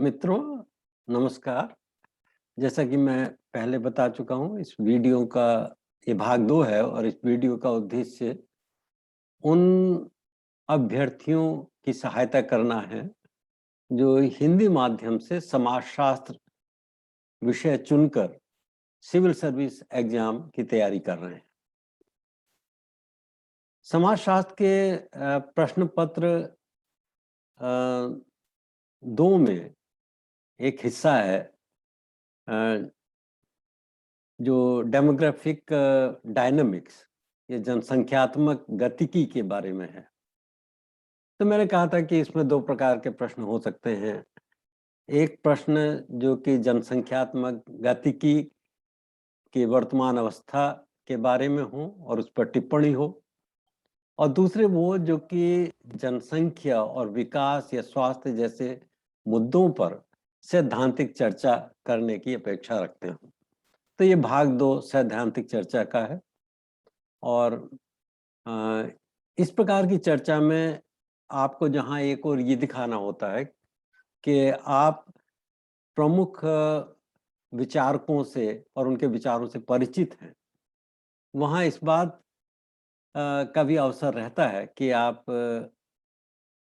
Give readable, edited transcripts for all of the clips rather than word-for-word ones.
मित्रों, नमस्कार। जैसा कि मैं पहले बता चुका हूँ, इस वीडियो का ये भाग 2 है और इस वीडियो का उद्देश्य उन अभ्यर्थियों की सहायता करना है, जो हिंदी माध्यम से समाजशास्त्र विषय चुनकर सिविल सर्विस एग्जाम की तैयारी कर रहे हैं। समाजशास्त्र के प्रश्न पत्र 2 में एक हिस्सा है जो डेमोग्राफिक डायनामिक्स, ये जनसंख्यात्मक गतिकी के बारे में है। तो मैंने कहा था कि इसमें 2 प्रकार के प्रश्न हो सकते हैं। एक प्रश्न जो कि जनसंख्यात्मक गतिकी की वर्तमान अवस्था के बारे में हो और उस पर टिप्पणी हो, और दूसरे वो जो कि जनसंख्या और विकास या स्वास्थ्य जैसे मुद्दों पर सैद्धांतिक चर्चा करने की अपेक्षा रखते हो। तो ये भाग 2 सैद्धांतिक चर्चा का है और अ, इस प्रकार की चर्चा में आपको जहाँ एक और ये दिखाना होता है कि आप प्रमुख विचारकों से और उनके विचारों से परिचित हैं, वहाँ इस बात का भी अवसर रहता है कि आप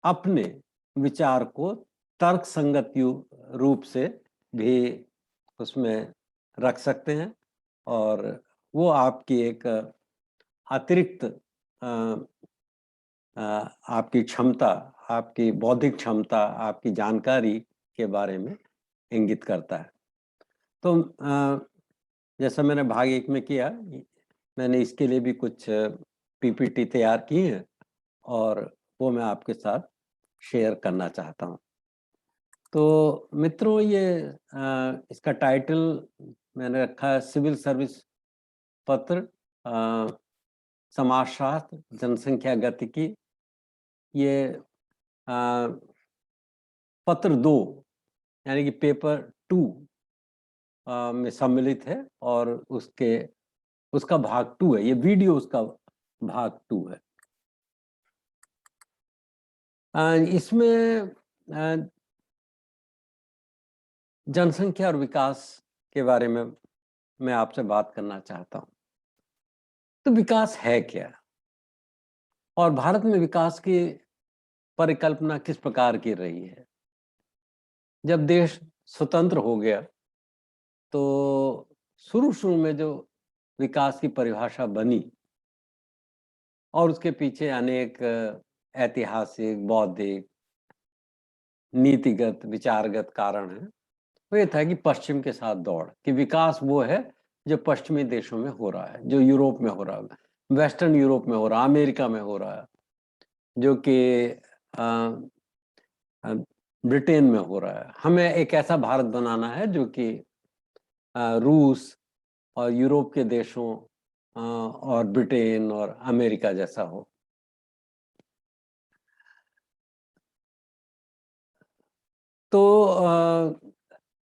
अपने विचार को तर्कसंगत रूप से भी उसमें रख सकते हैं और वो आपकी एक अतिरिक्त आपकी क्षमता, आपकी बौद्धिक क्षमता, आपकी जानकारी के बारे में इंगित करता है। तो जैसा मैंने भाग 1 में किया, मैंने इसके लिए भी कुछ पीपीटी तैयार की है और वो मैं आपके साथ शेयर करना चाहता हूँ। तो मित्रों, ये इसका टाइटल मैंने रखा है सिविल सर्विस पत्र समाजशास्त्र जनसंख्या गतिकी। ये पत्र 2 यानी कि पेपर 2 में सम्मिलित है और उसका भाग 2 है। ये वीडियो उसका भाग 2 है। इसमें जनसंख्या और विकास के बारे में मैं आपसे बात करना चाहता हूँ। तो विकास है क्या? और भारत में विकास की परिकल्पना किस प्रकार की रही है? जब देश स्वतंत्र हो गया, तो शुरू-शुरू में जो विकास की परिभाषा बनी और उसके पीछे अनेक ऐतिहासिक, बौद्धिक, नीतिगत, विचारगत कारण हैं। वो ये था कि पश्चिम के साथ दौड़, कि विकास वो है जो पश्चिमी देशों में हो रहा है, जो यूरोप में हो रहा है, वेस्टर्न यूरोप में हो रहा है, अमेरिका में हो रहा है, जो कि अ ब्रिटेन में हो रहा है। हमें एक ऐसा भारत बनाना है जो कि रूस और यूरोप के देशों और ब्रिटेन और अमेरिका जैसा हो। तो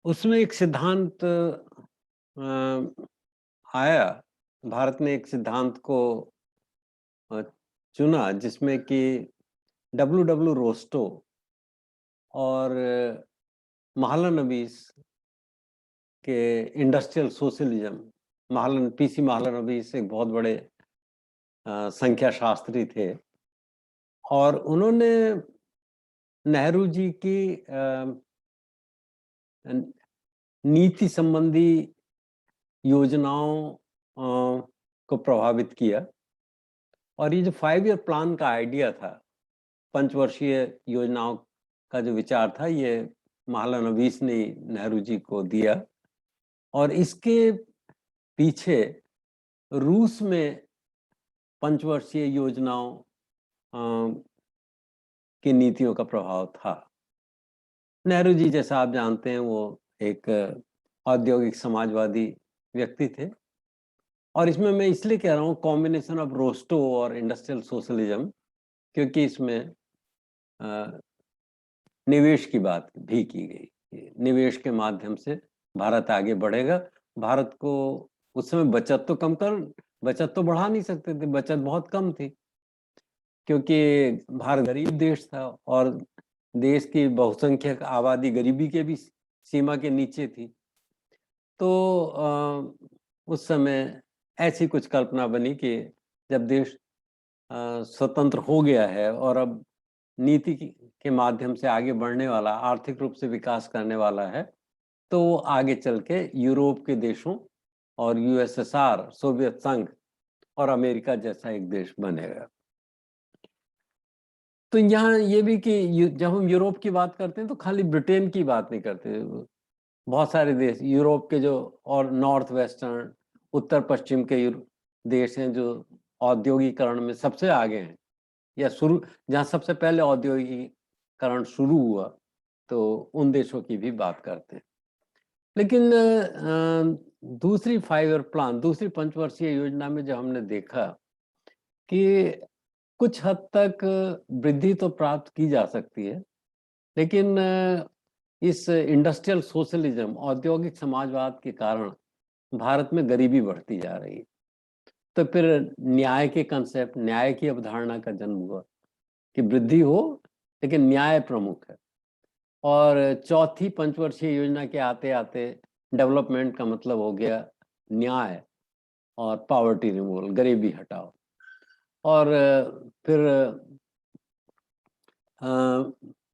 उसमें एक सिद्धांत आया, भारत ने एक सिद्धांत को चुना जिसमें कि डब्ल्यू रोस्टो और महालनोबिस के इंडस्ट्रियल सोशलिज्म, पीसी महालनोबिस एक बहुत बड़े संख्या शास्त्री थे और उन्होंने नेहरू जी की नीति संबंधी योजनाओं को प्रभावित किया और ये जो 5 ईयर प्लान का आइडिया था, पंचवर्षीय योजनाओं का जो विचार था, ये महालनोबिस ने नेहरू जी को दिया और इसके पीछे रूस में पंचवर्षीय योजनाओं की नीतियों का प्रभाव था। नेहरू जी, जैसा आप जानते हैं, वो एक औद्योगिक समाजवादी व्यक्ति थे और इसमें मैं इसलिए कह रहा हूँ कॉम्बिनेशन ऑफ रोस्टो और इंडस्ट्रियल सोशलिज्म, क्योंकि इसमें निवेश की बात भी की गई। निवेश के माध्यम से भारत आगे बढ़ेगा। भारत को उस समय बचत तो बढ़ा नहीं सकते थे, बचत बहुत कम थी क्योंकि भारत गरीब देश था और देश की बहुसंख्यक आबादी गरीबी के भी सीमा के नीचे थी। तो उस समय ऐसी कुछ कल्पना बनी कि जब देश स्वतंत्र हो गया है और अब नीति के माध्यम से आगे बढ़ने वाला, आर्थिक रूप से विकास करने वाला है, तो वो आगे चल के यूरोप के देशों और यूएसएसआर, सोवियत संघ और अमेरिका जैसा एक देश बनेगा। तो यहाँ ये भी कि जब हम यूरोप की बात करते हैं तो खाली ब्रिटेन की बात नहीं करते, बहुत सारे देश यूरोप के जो और नॉर्थ वेस्टर्न, उत्तर पश्चिम के देश हैं जो औद्योगिकरण में सबसे आगे हैं, या जहाँ सबसे पहले औद्योगिकरण शुरू हुआ, तो उन देशों की भी बात करते हैं। लेकिन दूसरी 5 ईयर प्लान, दूसरी पंचवर्षीय योजना में जो हमने देखा कि कुछ हद तक वृद्धि तो प्राप्त की जा सकती है, लेकिन इस इंडस्ट्रियल सोशलिज्म, औद्योगिक समाजवाद के कारण भारत में गरीबी बढ़ती जा रही है। तो फिर न्याय के कंसेप्ट, न्याय की अवधारणा का जन्म हुआ कि वृद्धि हो लेकिन न्याय प्रमुख है। और चौथी पंचवर्षीय योजना के आते आते डेवलपमेंट का मतलब हो गया न्याय और पॉवर्टी रिमूवल, गरीबी हटाओ। और फिर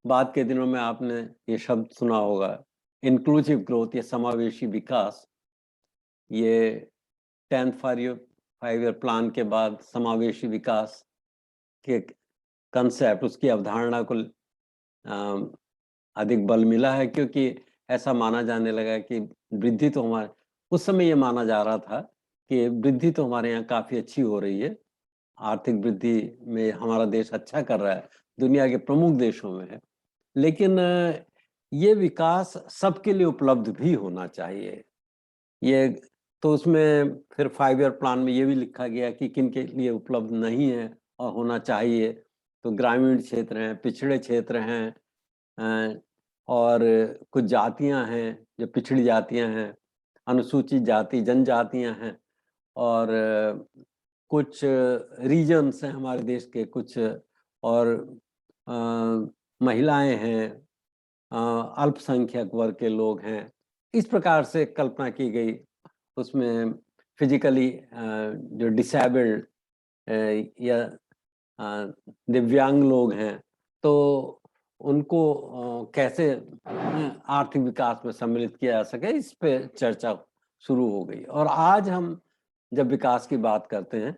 बाद के दिनों में आपने ये शब्द सुना होगा, इंक्लूसिव ग्रोथ या समावेशी विकास। ये 10th 5 ईयर प्लान के बाद समावेशी विकास के कंसेप्ट, उसकी अवधारणा को अधिक बल मिला है, क्योंकि ऐसा माना जाने लगा कि वृद्धि तो हमारे, उस समय ये माना जा रहा था कि वृद्धि तो हमारे यहाँ काफ़ी अच्छी हो रही है, आर्थिक वृद्धि में हमारा देश अच्छा कर रहा है, दुनिया के प्रमुख देशों में है, लेकिन ये विकास सबके लिए उपलब्ध भी होना चाहिए। ये तो उसमें फिर 5 ईयर प्लान में ये भी लिखा गया कि किन के लिए उपलब्ध नहीं है और होना चाहिए। तो ग्रामीण क्षेत्र हैं, पिछड़े क्षेत्र हैं, और कुछ जातियां हैं जो पिछड़ी जातियां हैं, अनुसूचित जाति, जनजातियां हैं, और कुछ रीजन्स हैं हमारे देश के कुछ, और महिलाएं हैं, अल्पसंख्यक वर्ग के लोग हैं। इस प्रकार से कल्पना की गई। उसमें फिजिकली जो डिसेबल्ड या दिव्यांग लोग हैं, तो उनको कैसे आर्थिक विकास में सम्मिलित किया जा सके, इस पे चर्चा शुरू हो गई। और आज हम जब विकास की बात करते हैं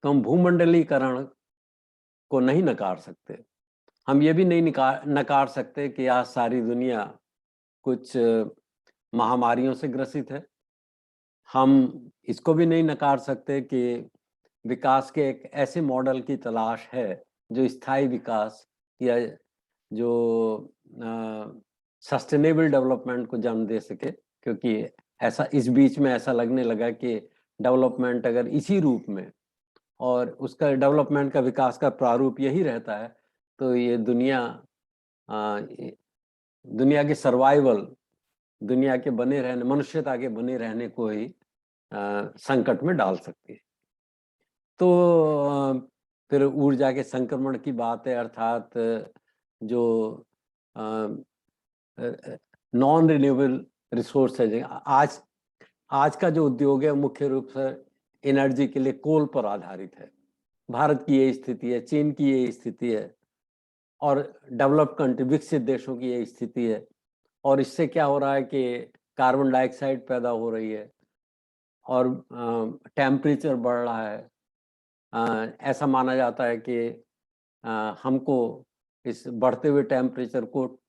तो हम भूमंडलीकरण को नहीं नकार सकते। हम ये भी नहीं नकार सकते कि आज सारी दुनिया कुछ महामारियों से ग्रसित है। हम इसको भी नहीं नकार सकते कि विकास के एक ऐसे मॉडल की तलाश है जो स्थायी विकास या जो सस्टेनेबल डेवलपमेंट को जन्म दे सके, क्योंकि ऐसा इस बीच में ऐसा लगने लगा कि डेवलपमेंट अगर इसी रूप में और उसका डेवलपमेंट का, विकास का प्रारूप यही रहता है, तो ये दुनिया के सर्वाइवल, दुनिया के बने रहने, मनुष्यता के बने रहने को ही संकट में डाल सकती है। तो फिर ऊर्जा के संक्रमण की बात है, अर्थात जो नॉन रिन्यूएबल रिसोर्स है, आज का जो उद्योग है मुख्य रूप से एनर्जी के लिए कोल पर आधारित है। भारत की ये स्थिति है, चीन की ये स्थिति है, और डेवलप्ड कंट्री, विकसित देशों की ये स्थिति है। और इससे क्या हो रहा है कि कार्बन डाइऑक्साइड पैदा हो रही है और टेम्परेचर बढ़ रहा है। ऐसा माना जाता है कि हमको इस बढ़ते हुए टेम्परेचर को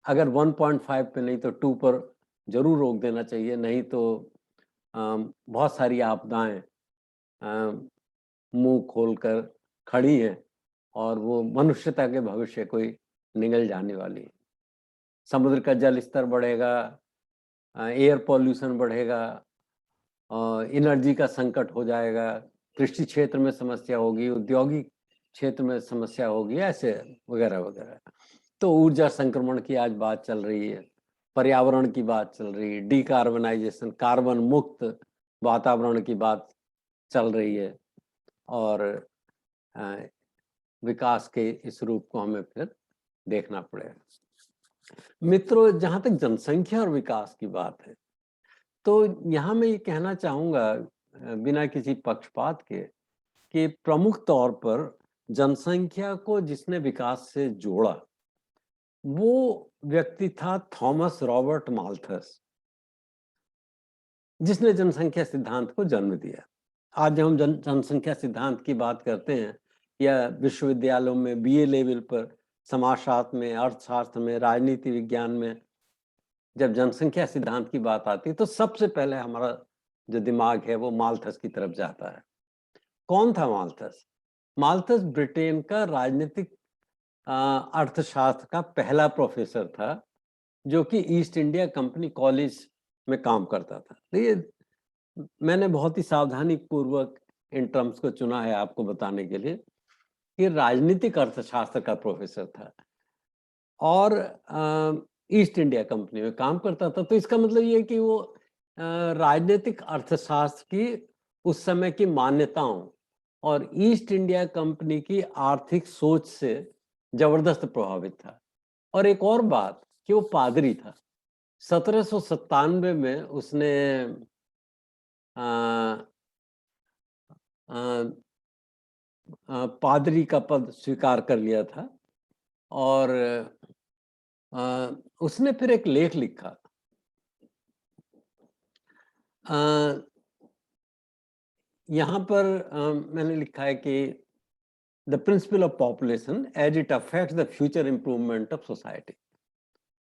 अगर 1.5 पे नहीं तो 2 पर जरूर रोक देना चाहिए, नहीं तो बहुत सारी आपदाएं मुंह खोलकर खड़ी हैं और वो मनुष्यता के भविष्य को ही निगल जाने वाली है। समुद्र का जल स्तर बढ़ेगा, एयर पॉल्यूशन बढ़ेगा, एनर्जी का संकट हो जाएगा, कृषि क्षेत्र में समस्या होगी, औद्योगिक क्षेत्र में समस्या होगी, ऐसे वगैरह वगैरह। तो ऊर्जा संक्रमण की आज बात चल रही है, पर्यावरण की बात चल रही है, डीकार्बनाइजेशन, कार्बन मुक्त वातावरण की बात चल रही है, और विकास के इस रूप को हमें फिर देखना पड़ेगा। मित्रों, जहां तक जनसंख्या और विकास की बात है, तो यहाँ मैं ये कहना चाहूंगा बिना किसी पक्षपात के कि प्रमुख तौर पर जनसंख्या को जिसने विकास से जोड़ा वो व्यक्ति था थॉमस रॉबर्ट माल्थस, जिसने जनसंख्या सिद्धांत को जन्म दिया। आज जब हम जनसंख्या सिद्धांत की बात करते हैं या विश्वविद्यालयों में बीए लेवल पर समाजशास्त्र में, अर्थशास्त्र में, राजनीति विज्ञान में जब जनसंख्या सिद्धांत की बात आती है तो सबसे पहले हमारा जो दिमाग है वो माल्थस की तरफ जाता है। कौन था माल्थस? माल्थस ब्रिटेन का राजनीतिक अर्थशास्त्र का पहला प्रोफेसर था जो कि ईस्ट इंडिया कंपनी कॉलेज में काम करता था। तो ये मैंने बहुत ही सावधानी पूर्वक इन टर्म्स को चुना है आपको बताने के लिए कि राजनीतिक अर्थशास्त्र का प्रोफेसर था और ईस्ट इंडिया कंपनी में काम करता था। तो इसका मतलब ये कि वो राजनीतिक अर्थशास्त्र की उस समय की मान्यताओं और ईस्ट इंडिया कंपनी की आर्थिक सोच से जबरदस्त प्रभावित था। और एक और बात कि वो पादरी था। 1797 में उसने पादरी का पद स्वीकार कर लिया था और उसने फिर एक लेख लिखा। यहाँ पर मैंने लिखा है कि the principle of population as it affects the future improvement of society.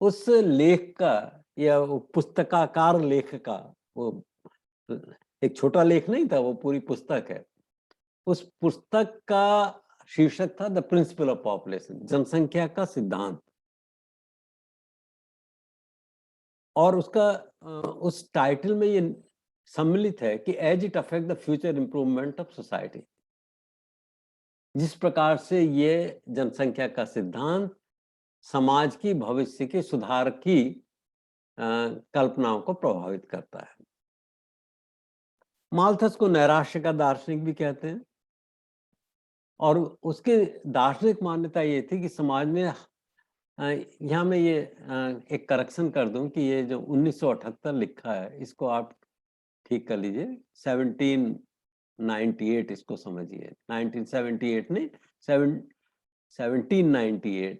उस लेख का या वो पुस्तकाकार लेख का, वो एक छोटा लेख नहीं था, वो पूरी पुस्तक है। उस पुस्तक का शीर्षक था द प्रिंसिपल ऑफ पॉपुलेशन, जनसंख्या का सिद्धांत। और उसका उस टाइटल में ये सम्मिलित है कि as it affect the future improvement of society. जिस प्रकार से ये जनसंख्या का सिद्धांत समाज की भविष्य के सुधार की कल्पनाओं को प्रभावित करता है। माल्थस को नैराश्य का दार्शनिक भी कहते हैं और उसके दार्शनिक मान्यता ये थी कि समाज में यहाँ मैं ये एक करेक्शन कर दूं कि ये जो 1978 लिखा है इसको आप ठीक कर लीजिए, 1798 इसको समझिए। 1978 नहीं, 1798,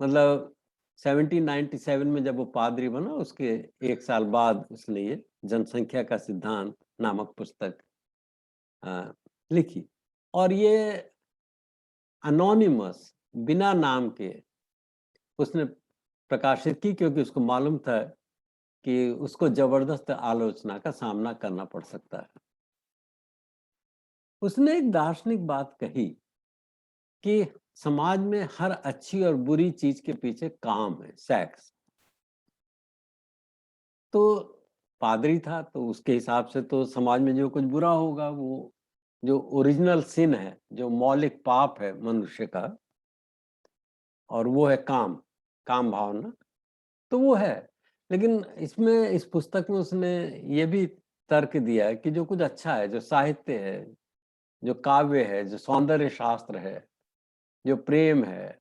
मतलब 1797 में जब वो पादरी बना उसके एक साल बाद उसने ये जनसंख्या का सिद्धांत नामक पुस्तक लिखी। और ये अनोनिमस, बिना नाम के उसने प्रकाशित की क्योंकि उसको मालूम था कि उसको जबरदस्त आलोचना का सामना करना पड़ सकता है। उसने एक दार्शनिक बात कही कि समाज में हर अच्छी और बुरी चीज के पीछे काम है, सेक्स। तो पादरी था तो उसके हिसाब से तो समाज में जो कुछ बुरा होगा, वो जो ओरिजिनल सिन है, जो मौलिक पाप है मनुष्य का, और वो है काम, काम भावना, तो वो है। लेकिन इसमें, इस पुस्तक में उसने ये भी तर्क दिया है कि जो कुछ अच्छा है, जो साहित्य है, जो काव्य है, जो सौंदर्य शास्त्र है, जो प्रेम है,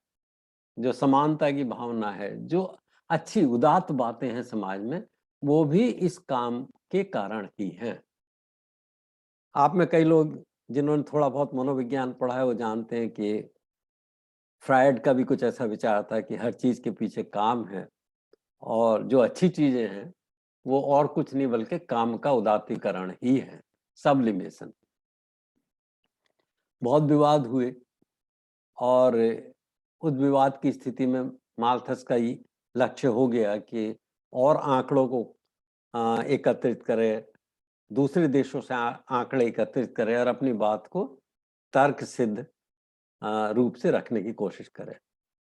जो समानता की भावना है, जो अच्छी उदात्त बातें हैं समाज में, वो भी इस काम के कारण ही हैं। आप में कई लोग जिन्होंने थोड़ा बहुत मनोविज्ञान पढ़ा है वो जानते हैं कि फ्रायड का भी कुछ ऐसा विचार था कि हर चीज के पीछे काम है और जो अच्छी चीजें हैं वो और कुछ नहीं बल्कि काम का उदात्तीकरण ही है, सबलिमेशन। बहुत विवाद हुए और उस विवाद की स्थिति में माल्थस का ही लक्ष्य हो गया कि और आंकड़ों को एकत्रित करे, दूसरे देशों से आंकड़े एकत्रित करे और अपनी बात को तर्क सिद्ध रूप से रखने की कोशिश करे।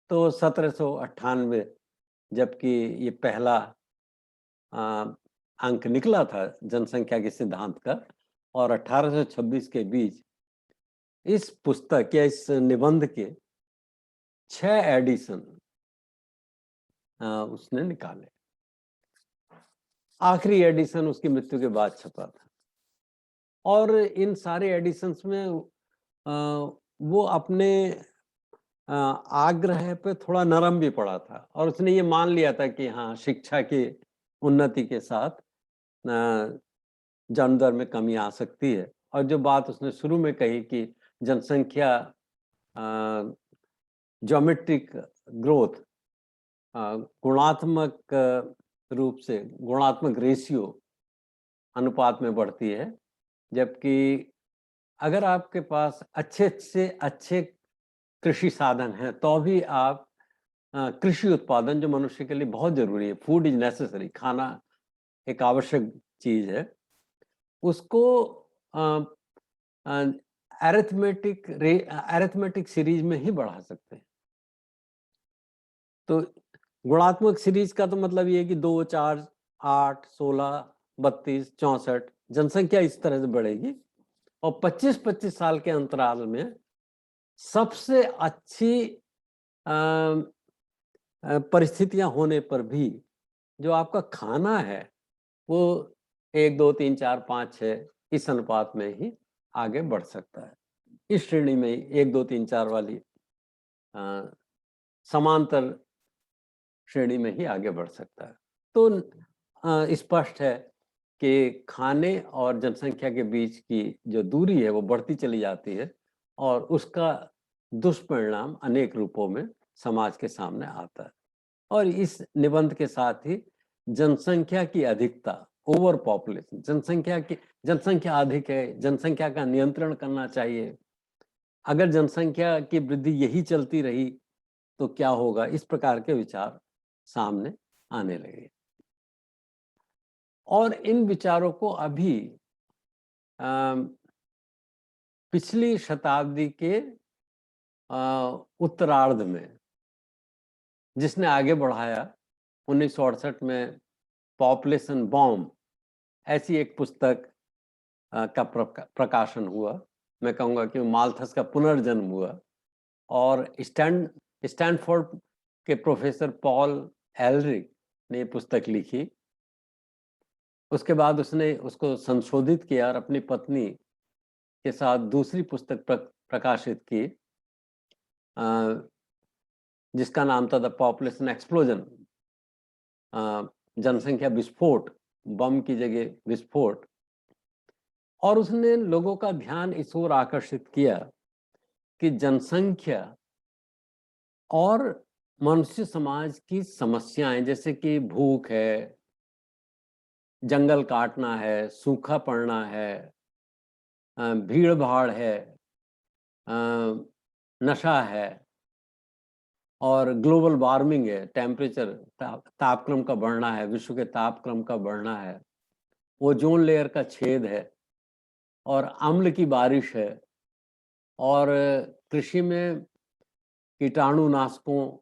तो 1798 जबकि ये पहला अंक निकला था जनसंख्या के सिद्धांत का, और 1826 के बीच इस पुस्तक या इस निबंध के 6 एडिशन उसने निकाले। आखिरी एडिशन उसकी मृत्यु के बाद छपा था। और इन सारे एडिशंस में वो अपने आग्रह पे थोड़ा नरम भी पड़ा था और उसने ये मान लिया था कि हाँ, शिक्षा की उन्नति के साथ जन्म दर में कमी आ सकती है। और जो बात उसने शुरू में कही कि जनसंख्या ज्योमेट्रिक ग्रोथ गुणात्मक रूप से, गुणात्मक रेशियो अनुपात में बढ़ती है, जबकि अगर आपके पास अच्छे से अच्छे कृषि साधन हैं तो भी आप कृषि उत्पादन, जो मनुष्य के लिए बहुत जरूरी है, फूड इज नेसेसरी, खाना एक आवश्यक चीज है, उसको अरिथमेटिक सीरीज में ही बढ़ा सकते हैं। तो गुणात्मक सीरीज का तो मतलब ये है कि 2, 4, 8, 16, 32, 64 जनसंख्या इस तरह से बढ़ेगी और 25-25 साल के अंतराल में सबसे अच्छी परिस्थितियां होने पर भी जो आपका खाना है वो 1, 2, 3, 4, 5, 6 इस अनुपात में ही आगे बढ़ सकता है। इस श्रेणी में 1, 2, 3, 4 वाली समांतर श्रेणी में ही आगे बढ़ सकता है। तो स्पष्ट है कि खाने और जनसंख्या के बीच की जो दूरी है वो बढ़ती चली जाती है और उसका दुष्परिणाम अनेक रूपों में समाज के सामने आता है। और इस निबंध के साथ ही जनसंख्या की अधिकता, ओवर पॉपुलेशन, जनसंख्या अधिक है, जनसंख्या का नियंत्रण करना चाहिए, अगर जनसंख्या की वृद्धि यही चलती रही तो क्या होगा, इस प्रकार के विचार सामने आने लगे। और इन विचारों को अभी पिछली शताब्दी के उत्तरार्ध में जिसने आगे बढ़ाया, 1968 में पॉपुलेशन बॉम्ब ऐसी एक पुस्तक का प्रकाशन हुआ। मैं कहूँगा कि माल्थस का पुनर्जन्म हुआ और स्टैनफोर्ड के प्रोफेसर पॉल एलरिक ने ये पुस्तक लिखी। उसके बाद उसने उसको संशोधित किया और अपनी पत्नी के साथ दूसरी पुस्तक प्रकाशित की जिसका नाम था द पॉपुलेशन एक्सप्लोजन, जनसंख्या विस्फोट, बम की जगह विस्फोट। और उसने लोगों का ध्यान इस ओर आकर्षित किया कि जनसंख्या और मनुष्य समाज की समस्याएं, जैसे कि भूख है, जंगल काटना है, सूखा पड़ना है, भीड़ भाड़ है, नशा है और ग्लोबल वार्मिंग है, टेम्परेचर तापक्रम का बढ़ना है, विश्व के तापक्रम का बढ़ना है, ओजोन लेयर का छेद है और अम्ल की बारिश है और कृषि में कीटाणुनाशकों,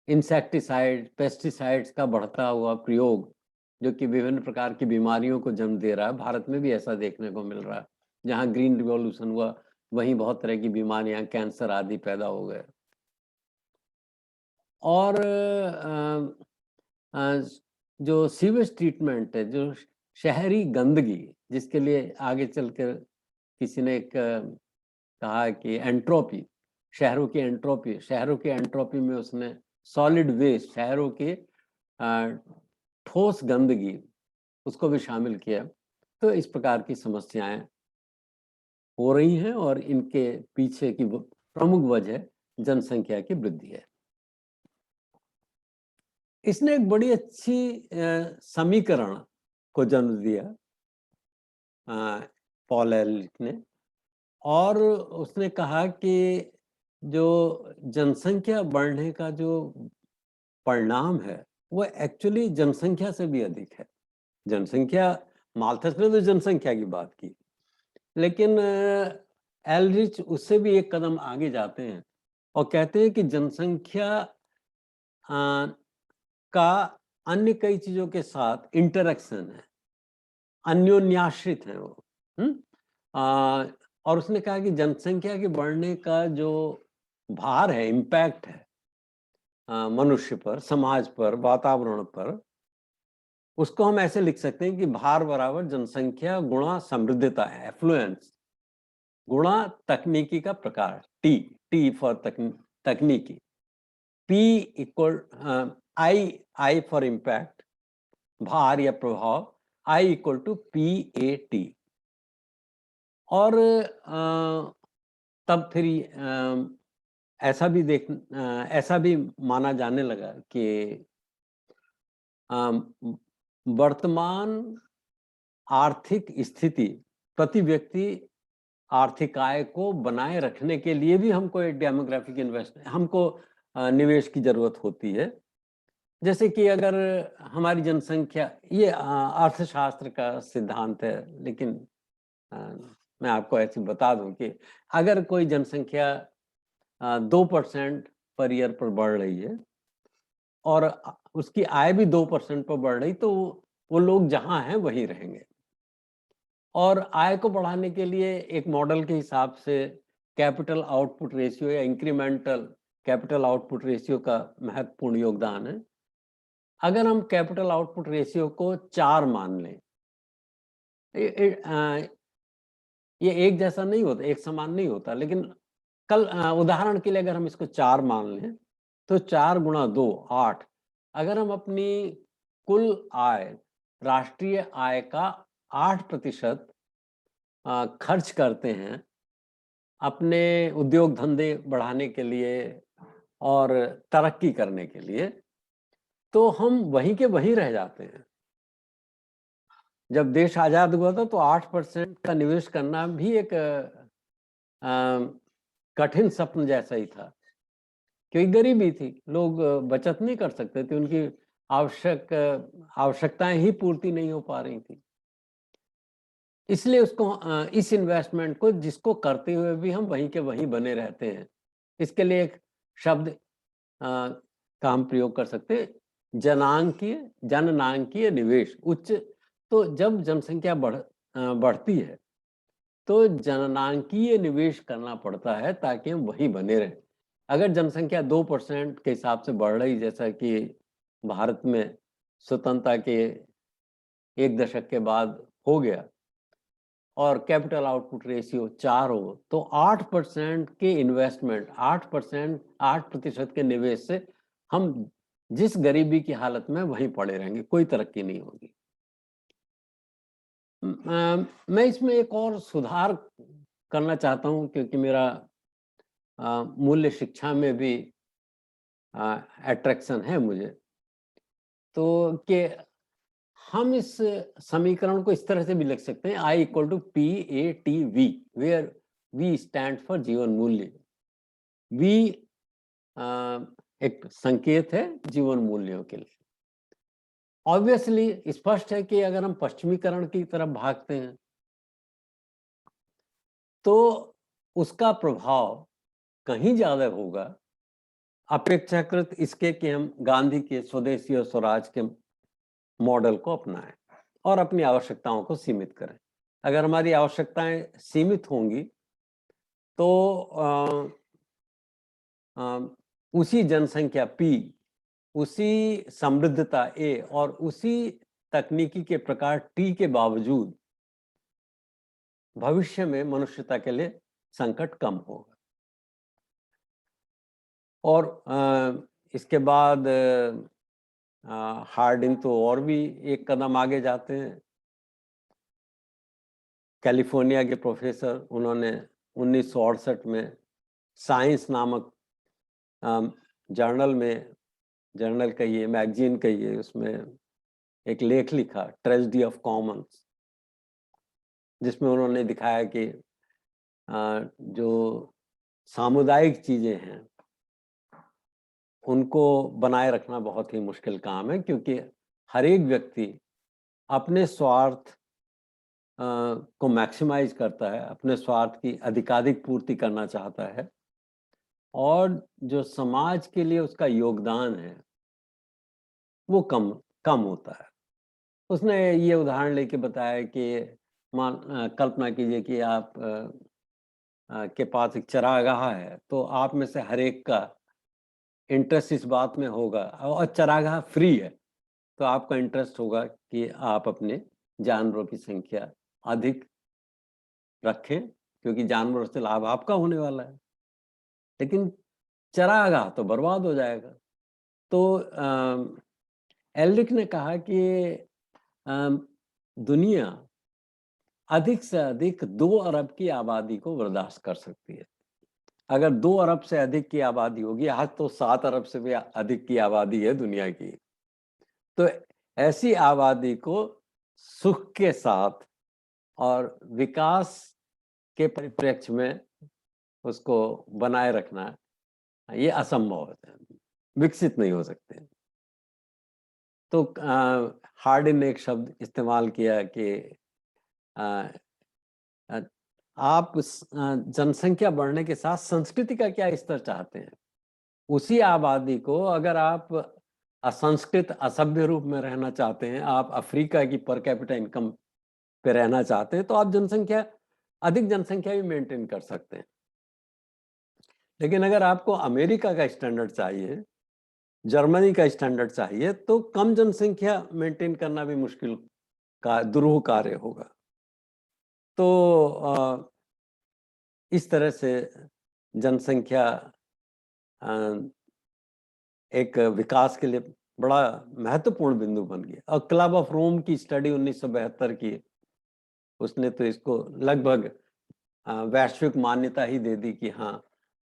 इंसेक्टिसाइड, पेस्टिसाइड्स का बढ़ता हुआ प्रयोग जो कि विभिन्न प्रकार की बीमारियों को जन्म दे रहा है। भारत में भी ऐसा देखने को मिल रहा है, जहाँ ग्रीन रिवॉल्यूशन हुआ वहीं बहुत तरह की बीमारियां, कैंसर आदि पैदा हो गए। और जो सीवेज ट्रीटमेंट है, जो शहरी गंदगी, जिसके लिए आगे चलकर किसी ने एक कहा कि एंट्रोपी, शहरों की एंट्रोपी में उसने सॉलिड वेस्ट, शहरों की ठोस गंदगी, उसको भी शामिल किया। तो इस प्रकार की समस्याएं हो रही हैं और इनके पीछे की प्रमुख वजह जनसंख्या की वृद्धि है। इसने एक बड़ी अच्छी समीकरण को जन्म दिया पॉल एरलिच ने, और उसने कहा कि जो जनसंख्या बढ़ने का जो परिणाम है वो एक्चुअली जनसंख्या से भी अधिक है। जनसंख्या, माल्थस ने तो जनसंख्या की बात की, लेकिन एलरिच उससे भी एक कदम आगे जाते हैं और कहते हैं कि जनसंख्या का अन्य कई चीजों के साथ इंटरेक्शन है, अन्योन्याश्रित है वो। और उसने कहा कि जनसंख्या के बढ़ने का जो भार है, इम्पैक्ट है मनुष्य पर, समाज पर, वातावरण पर, उसको हम ऐसे लिख सकते हैं कि भार बराबर जनसंख्या गुणा समृद्धता है, एफ्लुएंस। गुणा तकनीकी का प्रकार, टी, टी फॉर तकनीकी, P equal I for impact, भार या प्रभाव, I equal to P A T. और तब फिर ऐसा भी माना जाने लगा कि वर्तमान आर्थिक स्थिति प्रति व्यक्ति आर्थिक आय को बनाए रखने के लिए भी हमको एक डेमोग्राफिक हमको निवेश की जरूरत होती है। जैसे कि अगर हमारी जनसंख्या, ये अर्थशास्त्र का सिद्धांत है, लेकिन मैं आपको ऐसे बता दूं कि अगर कोई जनसंख्या 2% पर ईयर पर बढ़ रही है और उसकी आय भी 2% पर बढ़ रही, तो वो लोग जहां हैं वहीं रहेंगे। और आय को बढ़ाने के लिए एक मॉडल के हिसाब से कैपिटल आउटपुट रेशियो या इंक्रीमेंटल कैपिटल आउटपुट रेशियो का महत्वपूर्ण योगदान है। अगर हम कैपिटल आउटपुट रेशियो को 4 मान लें, ये एक जैसा नहीं होता, एक समान नहीं होता, लेकिन कल उदाहरण के लिए अगर हम इसको 4 मान लें तो 4 गुणा 2 8। अगर हम अपनी कुल आय, राष्ट्रीय आय का 8% खर्च करते हैं अपने उद्योग धंधे बढ़ाने के लिए और तरक्की करने के लिए, तो हम वहीं के वहीं रह जाते हैं। जब देश आजाद हुआ था तो 8% का निवेश करना भी एक कठिन स्वप्न जैसा ही था, क्योंकि गरीबी थी, लोग बचत नहीं कर सकते थे, उनकी आवश्यकताएं ही पूर्ति नहीं हो पा रही थी। इसलिए उसको इस इन्वेस्टमेंट को जिसको करते हुए भी हम वहीं के वहीं बने रहते हैं, इसके लिए एक शब्द का हम प्रयोग कर सकते हैं, जननांकीय निवेश उच्च। तो जब जनसंख्या बढ़ती है तो जननांकीय निवेश करना पड़ता है ताकि हम वहीं बने रहें। अगर जनसंख्या 2% के हिसाब से बढ़ रही, जैसा कि भारत में स्वतंत्रता के 1 दशक के बाद हो गया, और कैपिटल आउटपुट रेशियो 4 हो, तो 8% के इन्वेस्टमेंट, 8% के निवेश से हम जिस गरीबी की हालत में वहीं पड़े रहेंगे, कोई तरक्की नहीं होगी। मैं इसमें एक और सुधार करना चाहता हूं, क्योंकि मेरा मूल्य शिक्षा में भी अट्रैक्शन है मुझे, तो कि हम इस समीकरण को इस तरह से भी लिख सकते हैं, I equal to PATV, where V stand for जीवन मूल्य। V एक संकेत है जीवन मूल्यों के लिए। ऑब्वियसली स्पष्ट है कि अगर हम पश्चिमीकरण की तरफ भागते हैं तो उसका प्रभाव कहीं ज्यादा होगा अपेक्षाकृत इसके कि हम गांधी के स्वदेशी और स्वराज के मॉडल को अपनाएं और अपनी आवश्यकताओं को सीमित करें। अगर हमारी आवश्यकताएं सीमित होंगी तो उसी जनसंख्या P, उसी समृद्धता A और उसी तकनीकी के प्रकार T के बावजूद भविष्य में मनुष्यता के लिए संकट कम होगा। और इसके बाद हार्डिंग तो और भी एक कदम आगे जाते हैं। कैलिफोर्निया के प्रोफेसर, उन्होंने 1968 में साइंस नामक जर्नल कहिए, मैगजीन कहिए, उसमें एक लेख लिखा, ट्रेजेडी ऑफ कॉमन्स, जिसमें उन्होंने दिखाया कि जो सामुदायिक चीजें हैं उनको बनाए रखना बहुत ही मुश्किल काम है, क्योंकि हर एक व्यक्ति अपने स्वार्थ को मैक्सिमाइज करता है, अपने स्वार्थ की अधिकाधिक पूर्ति करना चाहता है, और जो समाज के लिए उसका योगदान है वो कम होता है। उसने ये उदाहरण लेके बताया कि कल्पना कीजिए कि आप के पास एक चरागाह है, तो आप में से हर एक का इंटरेस्ट इस बात में होगा, और चरागाह फ्री है, तो आपका इंटरेस्ट होगा कि आप अपने जानवरों की संख्या अधिक रखें क्योंकि जानवरों से लाभ आपका होने वाला है, लेकिन चरागाह तो बर्बाद हो जाएगा। तो एल्रिक ने कहा कि दुनिया अधिक से अधिक 2 अरब की आबादी को बर्दाश्त कर सकती है। अगर 2 अरब से अधिक की आबादी होगी, आज तो 7 अरब से भी अधिक की आबादी है दुनिया की, तो ऐसी आबादी को सुख के साथ और विकास के परिप्रेक्ष्य में उसको बनाए रखना ये असंभव है, विकसित नहीं हो सकते। तो हार्डी ने एक शब्द इस्तेमाल किया कि आप जनसंख्या बढ़ने के साथ संस्कृति का क्या स्तर चाहते हैं। उसी आबादी को अगर आप असंस्कृत असभ्य रूप में रहना चाहते हैं, आप अफ्रीका की पर कैपिटा इनकम पे रहना चाहते हैं, तो आप अधिक जनसंख्या भी मेंटेन कर सकते हैं। लेकिन अगर आपको अमेरिका का स्टैंडर्ड चाहिए, जर्मनी का स्टैंडर्ड चाहिए, तो कम जनसंख्या मेंटेन करना भी मुश्किल का दुरूह कार्य होगा। तो इस तरह से जनसंख्या एक विकास के लिए बड़ा महत्वपूर्ण बिंदु बन गया। और क्लब ऑफ रोम की स्टडी 1972 की, उसने तो इसको लगभग वैश्विक मान्यता ही दे दी कि हाँ,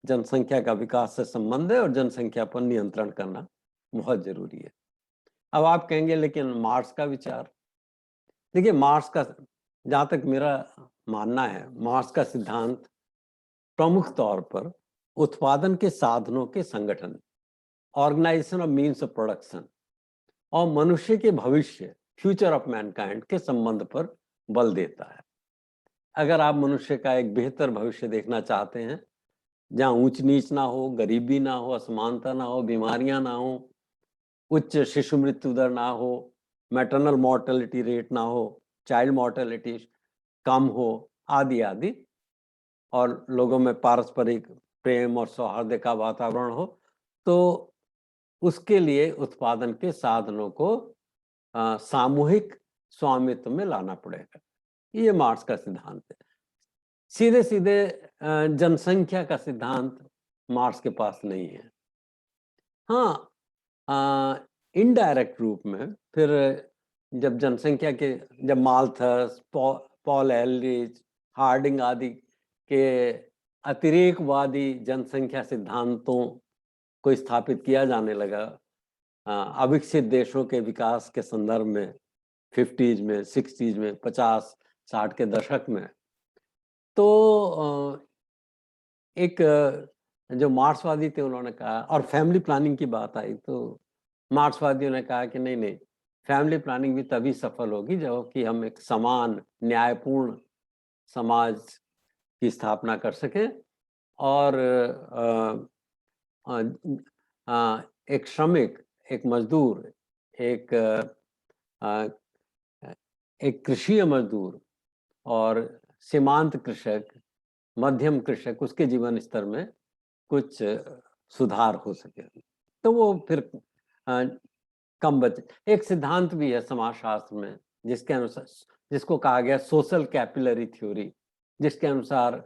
जनसंख्या का विकास से संबंध है और जनसंख्या पर नियंत्रण करना बहुत जरूरी है। अब आप कहेंगे लेकिन मार्क्स का विचार, देखिए मार्क्स का, जहां तक मेरा मानना है, मार्क्स का सिद्धांत प्रमुख तौर पर उत्पादन के साधनों के संगठन, organisation of means of production, और मनुष्य के भविष्य, फ्यूचर ऑफ मैनकाइंड के संबंध पर बल देता है। अगर आप मनुष्य का एक बेहतर भविष्य देखना चाहते हैं, जहां ऊंच नीच ना हो, गरीबी ना हो, असमानता ना हो, बीमारियां ना हो, उच्च शिशु मृत्यु दर ना हो, मैटरनल मॉर्टेलिटी रेट ना हो, चाइल्ड मॉर्टेलिटी कम हो, आदि आदि, और लोगों में पारस्परिक प्रेम और सौहार्द का वातावरण हो, तो उसके लिए उत्पादन के साधनों को सामूहिक स्वामित्व में लाना पड़ेगा। ये मार्क्स का सिद्धांत है। सीधे सीधे जनसंख्या का सिद्धांत मार्क्स के पास नहीं है। हाँ, इनडायरेक्ट रूप में फिर जब माल्थस, पॉल एलरिच, हार्डिंग आदि के अतिरेकवादी जनसंख्या सिद्धांतों को स्थापित किया जाने लगा अविकसित देशों के विकास के संदर्भ में 50s में, 60s में, 50-60 के दशक में, तो एक जो मार्क्सवादी थे उन्होंने कहा, और फैमिली प्लानिंग की बात आई तो मार्क्सवादियों ने कहा कि नहीं नहीं, फैमिली प्लानिंग भी तभी सफल होगी जब कि हम एक समान न्यायपूर्ण समाज की स्थापना कर सकें, और एक श्रमिक, एक मजदूर, एक कृषि मजदूर और सीमांत कृषक, मध्यम कृषक, उसके जीवन स्तर में कुछ सुधार हो सके। तो वो फिर कम बचे। एक सिद्धांत भी है समाजशास्त्र में जिसके अनुसार, जिसको कहा गया सोशल कैपिलरी थ्योरी, जिसके अनुसार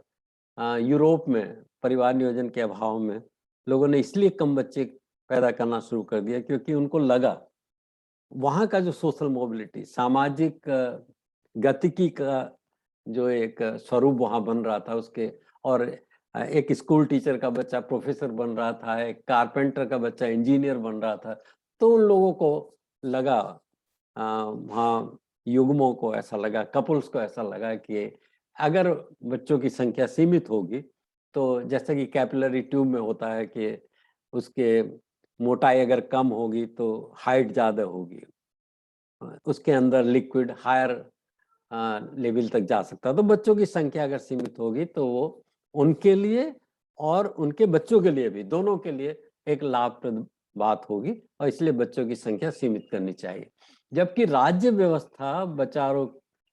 यूरोप में परिवार नियोजन के अभाव में लोगों ने इसलिए कम बच्चे पैदा करना शुरू कर दिया क्योंकि उनको लगा वहाँ का जो सोशल मोबिलिटी, सामाजिक गतिकी का जो एक स्वरूप वहाँ बन रहा था उसके, और एक स्कूल टीचर का बच्चा प्रोफेसर बन रहा था, एक कारपेंटर का बच्चा इंजीनियर बन रहा था, तो उन लोगों को लगा, वहाँ युग्मों को ऐसा लगा, कपल्स को ऐसा लगा कि अगर बच्चों की संख्या सीमित होगी तो जैसे कि कैपिलरी ट्यूब में होता है कि उसके मोटाई अगर कम होगी तो हाइट ज़्यादा होगी, उसके अंदर लिक्विड हायर लेवल तक जा सकता है। तो बच्चों की संख्या अगर सीमित होगी तो वो उनके लिए और उनके बच्चों के लिए भी, दोनों के लिए एक लाभप्रद बात होगी, और इसलिए बच्चों की संख्या सीमित करनी चाहिए। जबकि राज्य व्यवस्था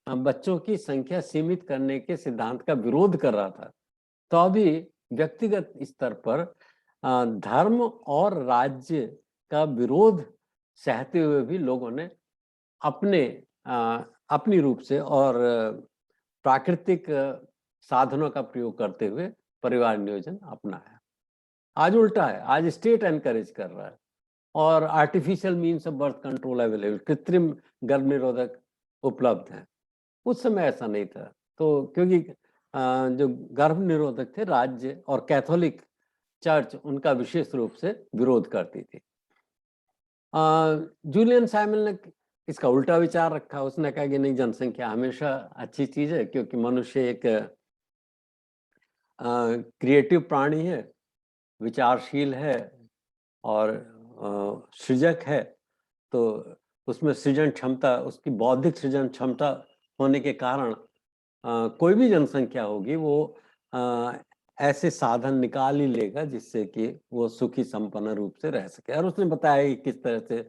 बच्चों की संख्या सीमित करने के सिद्धांत का विरोध कर रहा था, तो अभी व्यक्तिगत स्तर पर धर्म और राज्य का विरोध सहते हुए भी लोगों ने अपने अपनी रूप से और प्राकृतिक साधनों का प्रयोग करते हुए परिवार नियोजन अपनाया। आज उल्टा है, आज स्टेट एनकरेज कर रहा है और artificial means of birth control available, कृत्रिम गर्भ निरोधक उपलब्ध हैं। उस समय ऐसा नहीं था। तो क्योंकि जो गर्भ निरोधक थे राज्य और कैथोलिक चर्च उनका विशेष रूप से विरोध करती थी। जूलियन साइमन ने इसका उल्टा विचार रखा। उसने कहा कि नहीं, जनसंख्या हमेशा अच्छी चीज है, क्योंकि मनुष्य एक क्रिएटिव प्राणी है, विचारशील है और सृजक है। तो उसमें सृजन क्षमता, उसकी बौद्धिक सृजन क्षमता होने के कारण कोई भी जनसंख्या होगी वो ऐसे साधन निकाल ही लेगा जिससे कि वो सुखी संपन्न रूप से रह सके। और उसने बताया कि किस तरह से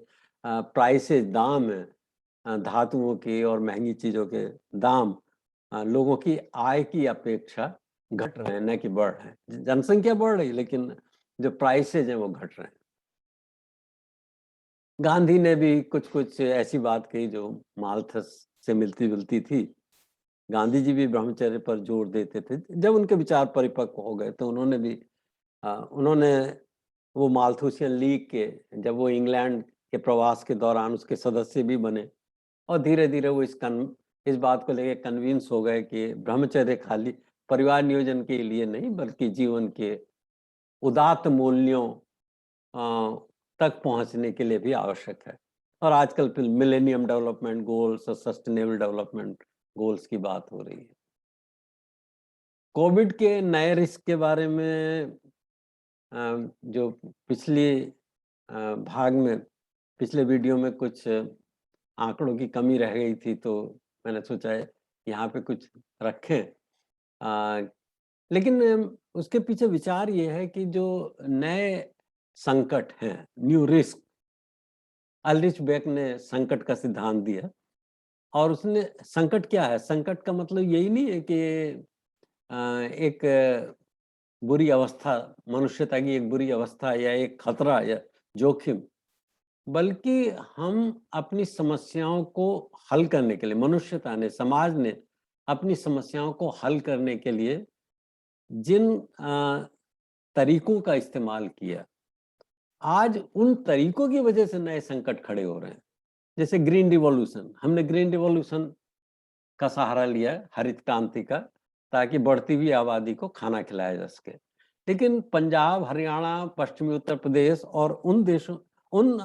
प्राइसेस, दाम है धातुओं की और महंगी चीजों के दाम लोगों की आय की अपेक्षा घट रहे हैं, न कि बढ़ रहे हैं। जनसंख्या बढ़ रही है लेकिन जो प्राइसेज हैं वो घट रहे हैं। गांधी ने भी कुछ कुछ ऐसी बात कही जो मालथस से मिलती जुलती थी। गांधी जी भी ब्रह्मचर्य पर जोर देते थे। जब उनके विचार परिपक्व हो गए तो उन्होंने भी उन्होंने वो मालथुसियन लीग के, जब वो इंग्लैंड के प्रवास के दौरान उसके सदस्य भी बने और धीरे धीरे वो इस बात को लेकर कन्विंस हो गए कि ब्रह्मचर्य खाली परिवार नियोजन के लिए नहीं बल्कि जीवन के उदात्त मूल्यों तक पहुंचने के लिए भी आवश्यक है। और आजकल फिर मिलेनियम डेवलपमेंट गोल्स और सस्टेनेबल डेवलपमेंट गोल्स की बात हो रही है। कोविड के नए रिस्क के बारे में जो पिछली भाग में, पिछले वीडियो में कुछ आंकड़ों की कमी रह गई थी, तो मैंने सोचा है यहाँ पे कुछ रखें। लेकिन उसके पीछे विचार ये है कि जो नए संकट हैं, न्यू रिस्क, अल्ड्रिच बेक ने संकट का सिद्धांत दिया। और उसने, संकट क्या है? संकट का मतलब यही नहीं है कि एक बुरी अवस्था, मनुष्यता की एक बुरी अवस्था या एक खतरा या जोखिम, बल्कि हम अपनी समस्याओं को हल करने के लिए, मनुष्यता ने, समाज ने अपनी समस्याओं को हल करने के लिए जिन तरीकों का इस्तेमाल किया, आज उन तरीकों की वजह से नए संकट खड़े हो रहे हैं। जैसे ग्रीन रिवॉल्यूशन, हमने ग्रीन रिवॉल्यूशन का सहारा लिया है, हरित क्रांति का, ताकि बढ़ती हुई आबादी को खाना खिलाया जा सके। लेकिन पंजाब, हरियाणा, पश्चिमी उत्तर प्रदेश और उन देशों, उन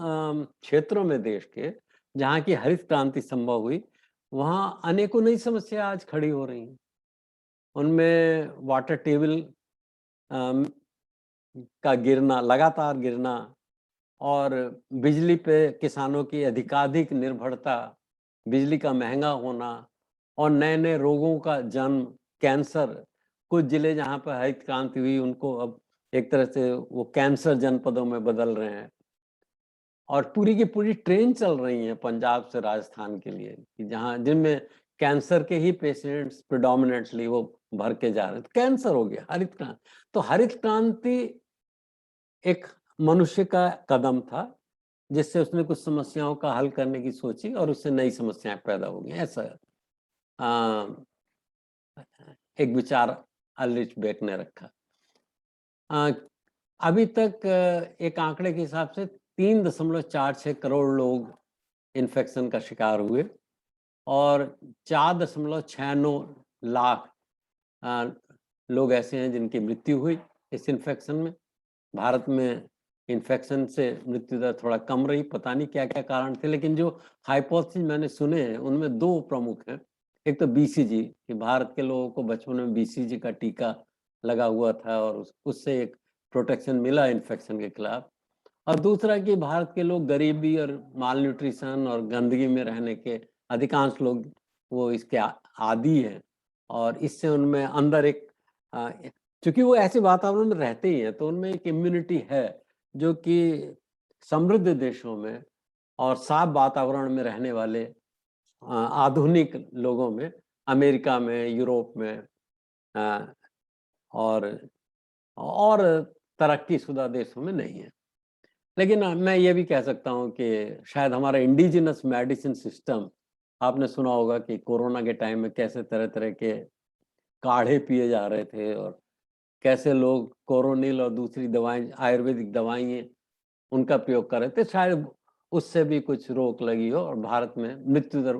क्षेत्रों में देश के जहाँ की हरित क्रांति संभव हुई, वहाँ अनेकों नई समस्या आज खड़ी हो रही हैं। उनमें वाटर टेबल का गिरना, लगातार गिरना, और बिजली पे किसानों की अधिकाधिक निर्भरता, बिजली का महंगा होना और नए नए रोगों का जन्म, कैंसर। कुछ जिले जहाँ पर हरित क्रांति हुई उनको अब एक तरह से वो कैंसर जनपदों में बदल रहे हैं। और पूरी की पूरी ट्रेन चल रही है पंजाब से राजस्थान के लिए, कि जहाँ जिनमें कैंसर के ही पेशेंट्स प्रिडोमिनेंटली वो भर के जा रहे हैं। तो कैंसर हो गया, हरित क्रांति। तो हरित क्रांति एक मनुष्य का कदम था जिससे उसने कुछ समस्याओं का हल करने की सोची और उससे नई समस्याएं पैदा हो गई। ऐसा एक विचार अल्ड्रिच बेक ने रखा। अभी तक एक आंकड़े के हिसाब से 3.46 करोड़ लोग इन्फेक्शन का शिकार हुए और 4.69 लाख लोग ऐसे हैं जिनकी मृत्यु हुई इस इन्फेक्शन में। भारत में इन्फेक्शन से मृत्यु दर थोड़ा कम रही, पता नहीं क्या क्या कारण थे, लेकिन जो हाइपोथेसिस मैंने सुने हैं उनमें दो प्रमुख हैं। एक तो बीसीजी, कि भारत के लोगों को बचपन में बीसीजी का टीका लगा हुआ था और उससे एक प्रोटेक्शन मिला इन्फेक्शन के खिलाफ। और दूसरा कि भारत के लोग गरीबी और माल न्यूट्रिशन और गंदगी में रहने के, अधिकांश लोग वो इसके आदी हैं और इससे उनमें अंदर एक क्योंकि वो ऐसे वातावरण में रहते ही हैं तो उनमें एक इम्यूनिटी है जो कि समृद्ध देशों में और साफ वातावरण में रहने वाले आधुनिक लोगों में, अमेरिका में, यूरोप में और तरक्की शुदा देशों में नहीं है। लेकिन मैं ये भी कह सकता हूँ कि शायद हमारा इंडिजिनस मेडिसिन सिस्टम, आपने सुना होगा कि कोरोना के टाइम में कैसे तरह तरह के काढ़े पिए जा रहे थे और कैसे लोग कोरोनिल और दूसरी दवाएं, आयुर्वेदिक दवाइयाँ उनका प्रयोग कर रहे थे, शायद उससे भी कुछ रोक लगी हो और भारत में मृत्यु दर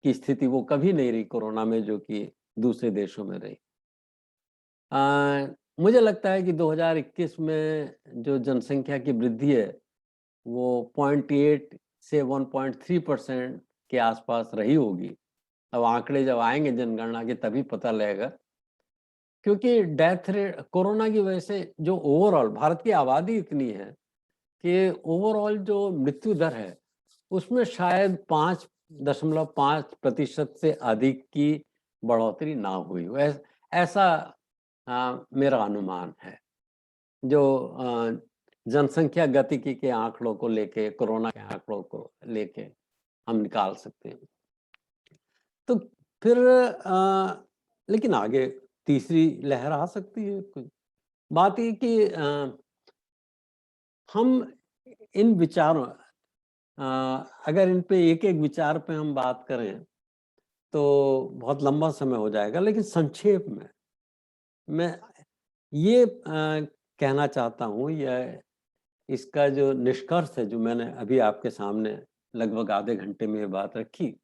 की स्थिति वो कभी नहीं रही कोरोना में जो कि दूसरे देशों में रही। मुझे लगता है कि 2021 में जो जनसंख्या की वृद्धि है वो 0.8 से 1.3% के आसपास रही होगी। अब आंकड़े जब आएंगे जनगणना के तभी पता लगेगा, क्योंकि डेथ रेट कोरोना की वजह से जो ओवरऑल भारत की आबादी इतनी है कि ओवरऑल जो मृत्यु दर है उसमें शायद 5.5% से अधिक की बढ़ोतरी ना हुई हो, ऐसा मेरा अनुमान है। जो जनसंख्या गतिकी के आंकड़ों को लेके, कोरोना के आंकड़ों को लेके हम निकाल सकते हैं। तो फिर लेकिन आगे तीसरी लहर आ सकती है। बात ये कि हम इन विचारों अगर इन पे एक-एक विचार पे हम बात करें तो बहुत लंबा समय हो जाएगा, लेकिन संक्षेप में मैं ये कहना चाहता हूँ, यह इसका जो निष्कर्ष है जो मैंने अभी आपके सामने लगभग आधे घंटे में ये बात रखी,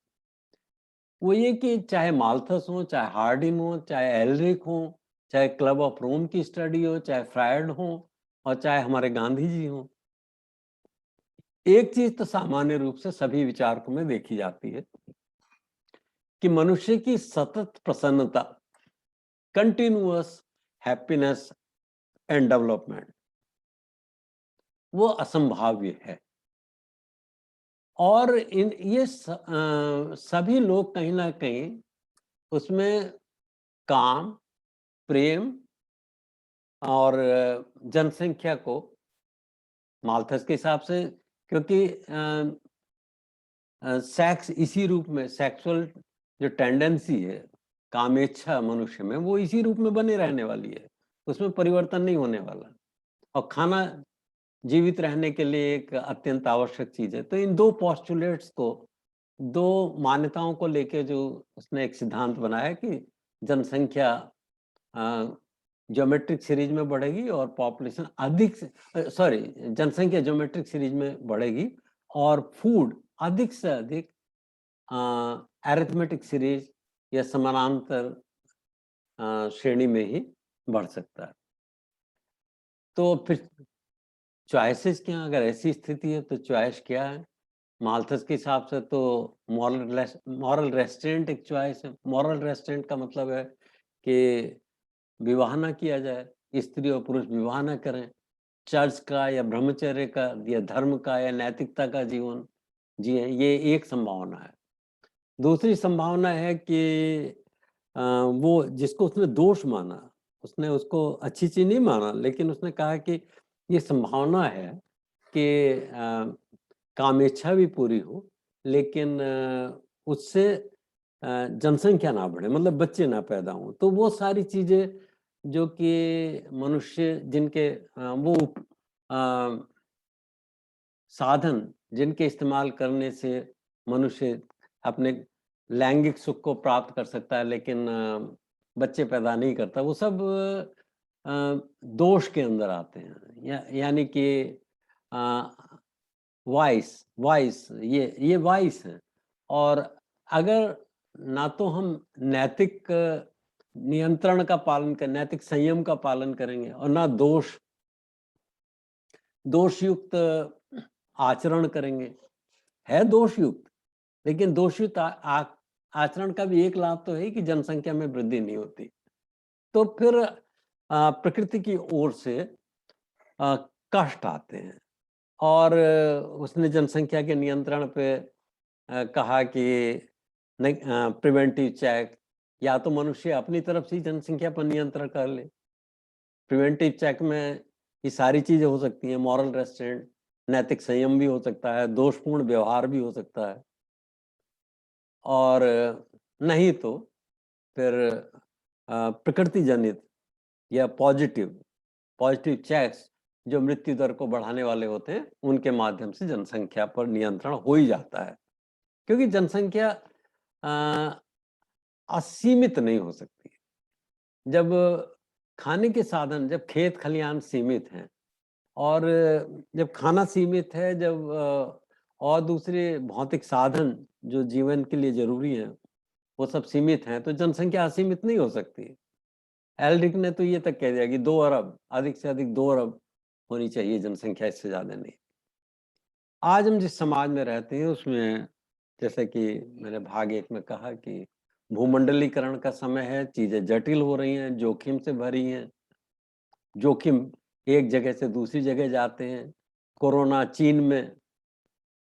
वो ये कि चाहे माल्थस हो, चाहे हार्डिन हो, चाहे एलरिक हो, चाहे क्लब ऑफ रोम की स्टडी हो, चाहे फ्रायड हो और चाहे हमारे गांधी जी हो, एक चीज तो सामान्य रूप से सभी विचारकों में देखी जाती है कि मनुष्य की सतत प्रसन्नता, कंटिन्यूअस हैप्पीनेस एंड डेवलपमेंट, वो असंभाव्य है। और इन ये सभी लोग कहीं ना कहीं उसमें काम, प्रेम और जनसंख्या को माल्थस के हिसाब से, क्योंकि सेक्स इसी रूप में, सेक्सुअल जो टेंडेंसी है, कामेच्छा मनुष्य में, वो इसी रूप में बने रहने वाली है, उसमें परिवर्तन नहीं होने वाला। और खाना जीवित रहने के लिए एक अत्यंत आवश्यक चीज है। तो इन दो पोस्टुलेट्स को, दो मान्यताओं को लेके जो उसने एक सिद्धांत बनाया कि जनसंख्या ज्योमेट्रिक सीरीज में बढ़ेगी और पॉपुलेशन अधिक से, सॉरी, जनसंख्या ज्योमेट्रिक सीरीज में बढ़ेगी और फूड अधिक से अधिक अरिथमेटिक सीरीज या समानांतर श्रेणी में ही बढ़ सकता है। तो फिर चॉइसेस क्या, अगर ऐसी स्थिति है तो चॉइस क्या है? माल्थस के हिसाब से तो मॉरल रेस्ट्रेंट एक चॉइस है। मॉरल रेस्ट्रेंट का मतलब है कि विवाह ना किया जाए, स्त्री और पुरुष विवाह ना करें, चर्च का या ब्रह्मचर्य का या धर्म का या नैतिकता का जीवन जिए, ये एक संभावना है। दूसरी संभावना है कि वो जिसको उसने दोष माना, उसने उसको अच्छी चीज नहीं माना, लेकिन उसने कहा कि ये संभावना है कि कामेच्छा भी पूरी हो, लेकिन उससे जनसंख्या ना बढ़े, मतलब बच्चे ना पैदा हों। तो वो सारी चीजें जो कि मनुष्य जिनके वो साधन जिनके इस्तेमाल करने से मनुष्य अपने लैंगिक सुख को प्राप्त कर सकता है, लेकिन बच्चे पैदा नहीं करता, वो सब दोष के अंदर आते हैं। यानी कि वाइस वाइस ये वाइस है। और अगर ना तो हम नैतिक नियंत्रण का पालन कर, नैतिक संयम का पालन करेंगे, और ना दोषयुक्त आचरण करेंगे। है दोषयुक्त, लेकिन दोषयुक्त आचरण का भी एक लाभ तो है कि जनसंख्या में वृद्धि नहीं होती। तो फिर प्रकृति की ओर से कष्ट आते हैं। और उसने जनसंख्या के नियंत्रण पे कहा कि प्रिवेंटिव चेक, या तो मनुष्य अपनी तरफ से जनसंख्या पर नियंत्रण कर ले। प्रिवेंटिव चेक में ये सारी चीजें हो सकती हैं, मॉरल रेस्ट्रेंट, नैतिक संयम भी हो सकता है, दोषपूर्ण व्यवहार भी हो सकता है, और नहीं तो फिर प्रकृति जनित या पॉजिटिव चेक्स जो मृत्यु दर को बढ़ाने वाले होते हैं, उनके माध्यम से जनसंख्या पर नियंत्रण हो ही जाता है। क्योंकि जनसंख्या असीमित नहीं हो सकती। जब खाने के साधन, जब खेत खलियान सीमित हैं और जब खाना सीमित है, जब और दूसरे भौतिक साधन जो जीवन के लिए ज़रूरी हैं, वो सब सीमित हैं, तो जनसंख्या असीमित नहीं हो सकती। एल्ड्रिक ने तो ये तक कह दिया कि 2 अरब, अधिक से अधिक 2 अरब होनी चाहिए जनसंख्या, इससे ज़्यादा नहीं। आज हम जिस समाज में रहते हैं उसमें, जैसे कि मैंने भाग 1 में कहा कि भूमंडलीकरण का समय है, चीज़ें जटिल हो रही हैं, जोखिम से भरी हैं। जोखिम एक जगह से दूसरी जगह जाते हैं। कोरोना चीन में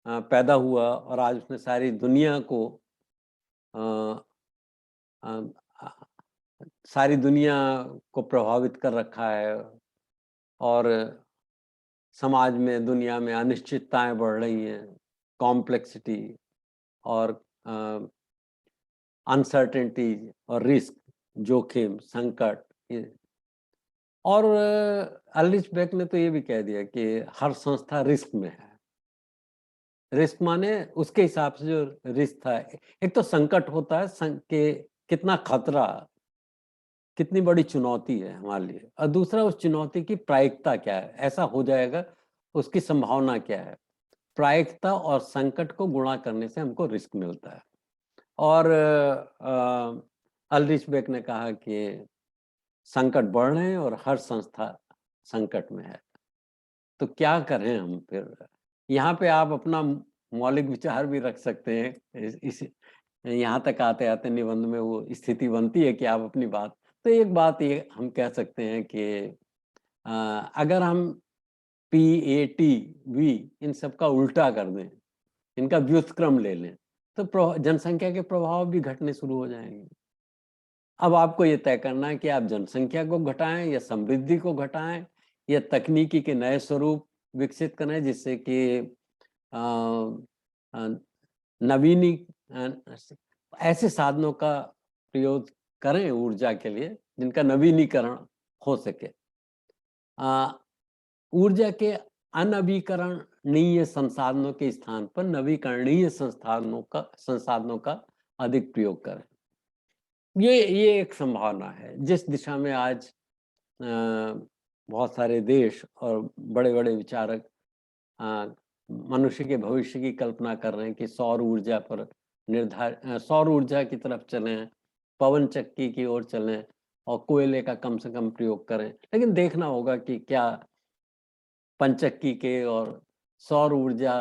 पैदा हुआ और आज उसने सारी दुनिया को अ अ अ, सारी दुनिया को प्रभावित कर रखा है और समाज में, दुनिया में अनिश्चितताएँ बढ़ रही हैं, कॉम्प्लेक्सिटी और अ, अनसर्टेनिटी और रिस्क, जोखिम, संकट ये। और अल्रिच बेक ने तो ये भी कह दिया कि हर संस्था रिस्क में है। रिस्क माने उसके हिसाब से जो रिस्क था, एक तो संकट होता है कि कितना खतरा, कितनी बड़ी चुनौती है हमारे लिए, और दूसरा उस चुनौती की प्रायिकता क्या है, ऐसा हो जाएगा, उसकी संभावना क्या है। प्रायिकता और संकट को गुणा करने से हमको रिस्क मिलता है। और अल्रिच बेक ने कहा कि संकट बढ़ रहे हैं और हर संस्था संकट में है। तो क्या करें हम फिर? यहाँ पे आप अपना मौलिक विचार भी रख सकते हैं। इस यहाँ तक आते-आते निबंध में वो स्थिति बनती है कि आप अपनी बात, तो एक बात ये हम कह सकते हैं कि अ, अगर हम पी-ए-टी, वी इन सब का उल्टा कर दें, इनका व्युत्क्रम ले लें, तो जनसंख्या के प्रभाव भी घटने शुरू हो जाएँगे। अब आपको ये तय करना है कि आप जनसंख्या को घटाएँ या समृद्धि को घटाएँ या तकनीकी के नए स्वरूप विकसित करें जिससे कि अ अ, नवीनी अ, ऐसे साधनों का प्रयोग करें ऊर्जा के लिए जिनका नवीनीकरण हो सके। अ, ऊर्जा के अनवीकरणीय संसाधनों के स्थान पर नवीकरणीय संसाधनों का अधिक प्रयोग करें। ये एक संभावना है, जिस दिशा में आज बहुत सारे देश और बड़े-बड़े विचारक अ, मनुष्य के भविष्य की कल्पना कर रहे हैं कि सौर ऊर्जा की तरफ चलें, पवन चक्की की ओर चलें और कोयले का कम से कम प्रयोग करें। लेकिन देखना होगा कि क्या पनचक्की के और सौर ऊर्जा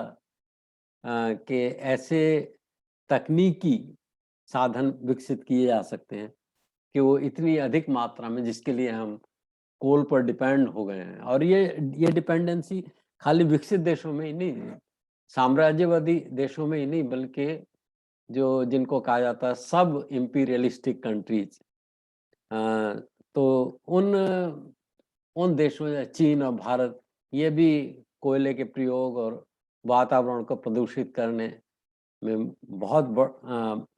के ऐसे तकनीकी साधन विकसित किए जा सकते हैं कि वो इतनी अधिक मात्रा में, जिसके लिए हम कोल पर डिपेंड हो गए हैं। और ये डिपेंडेंसी खाली विकसित देशों में ही नहीं है, साम्राज्यवादी देशों में ही नहीं, बल्कि जो जिनको कहा जाता है सब इम्पीरियलिस्टिक कंट्रीज, तो उन उन देशों या चीन और भारत, ये भी कोयले के प्रयोग और वातावरण को प्रदूषित करने में